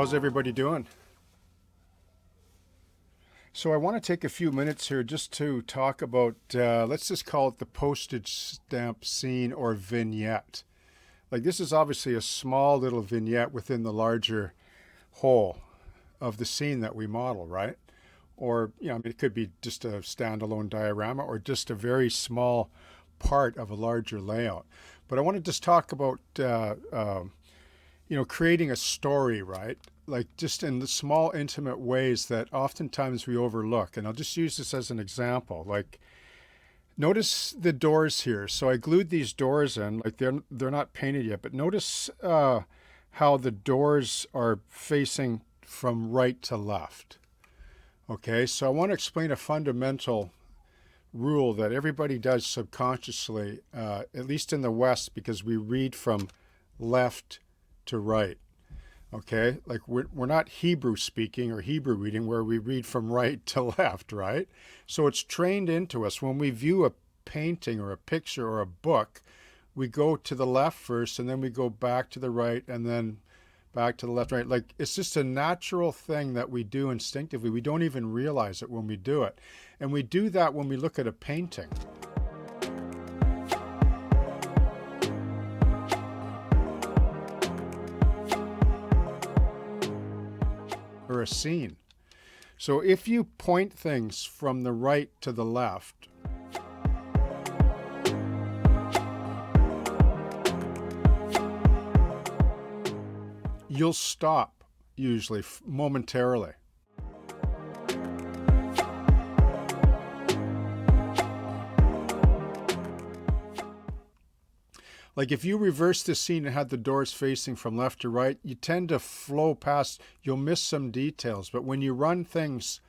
How's everybody doing? So I want to take a few minutes here just to talk about, let's just call it the postage stamp scene or vignette. Like this is obviously a small little vignette within the larger whole of the scene that we model, right? Or, I mean, it could be just a standalone diorama or just a very small part of a larger layout. But I want to just talk about creating a story, right? Like just in the small, intimate ways that oftentimes we overlook. And I'll just use this as an example. Like, notice the doors here. So I glued these doors in, like they're not painted yet, but notice how the doors are facing from right to left. Okay, so I want to explain a fundamental rule that everybody does subconsciously, at least in the West, because we read from left to right. Okay, like we're not Hebrew speaking or Hebrew reading where we read from right to left, right? So it's trained into us. When we view a painting or a picture or a book, we go to the left first and then we go back to the right and then back to the left, right. Like it's just a natural thing that we do instinctively. We don't even realize it when we do it. And we do that when we look at a painting. Or a scene. So if you point things from the right to the left, you'll stop usually momentarily. Like if you reverse the scene and had the doors facing from left to right, you tend to flow past, you'll miss some details. But when you run things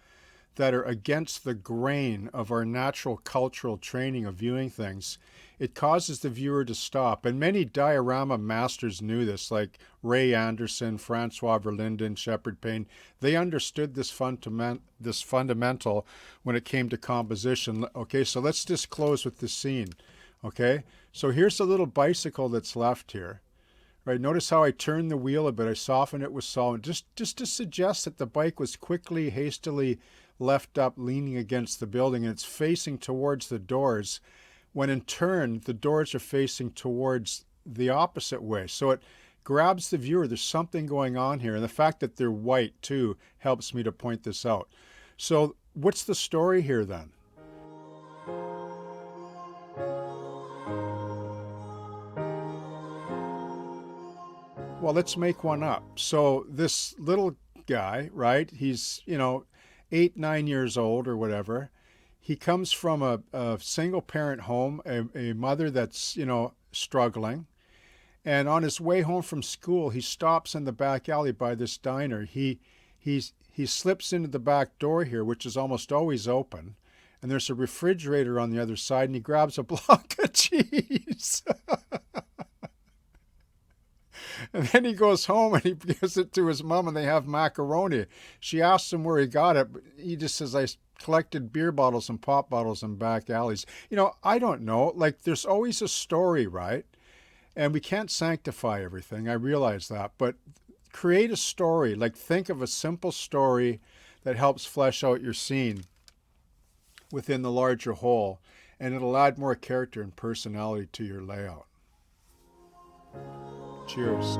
that are against the grain of our natural cultural training of viewing things, it causes the viewer to stop. And many diorama masters knew this, like Ray Anderson, Francois Verlinden, Shepard Payne. They understood this fundamental when it came to composition. Okay, so let's just close with this scene. Okay, so here's a little bicycle that's left here. Right, notice how I turned the wheel a bit. I softened it with solvent, just to suggest that the bike was quickly, hastily left up, leaning against the building, and it's facing towards the doors, when in turn, the doors are facing towards the opposite way. So it grabs the viewer. There's something going on here. And the fact that they're white, too, helps me to point this out. So what's the story here, then? Well, let's make one up. So this little guy, right, he's, 8, 9 years old or whatever. He comes from a single parent home, a mother that's, struggling. And on his way home from school, he stops in the back alley by this diner. He slips into the back door here, which is almost always open. And there's a refrigerator on the other side, and he grabs a block of cheese. And then he goes home and he gives it to his mom and they have macaroni. She asks him where he got it, but he just says, I collected beer bottles and pop bottles in back alleys. I don't know. Like there's always a story, right? And we can't sanctify everything. I realize that. But create a story. Like think of a simple story that helps flesh out your scene within the larger whole. And it'll add more character and personality to your layout. Cheers.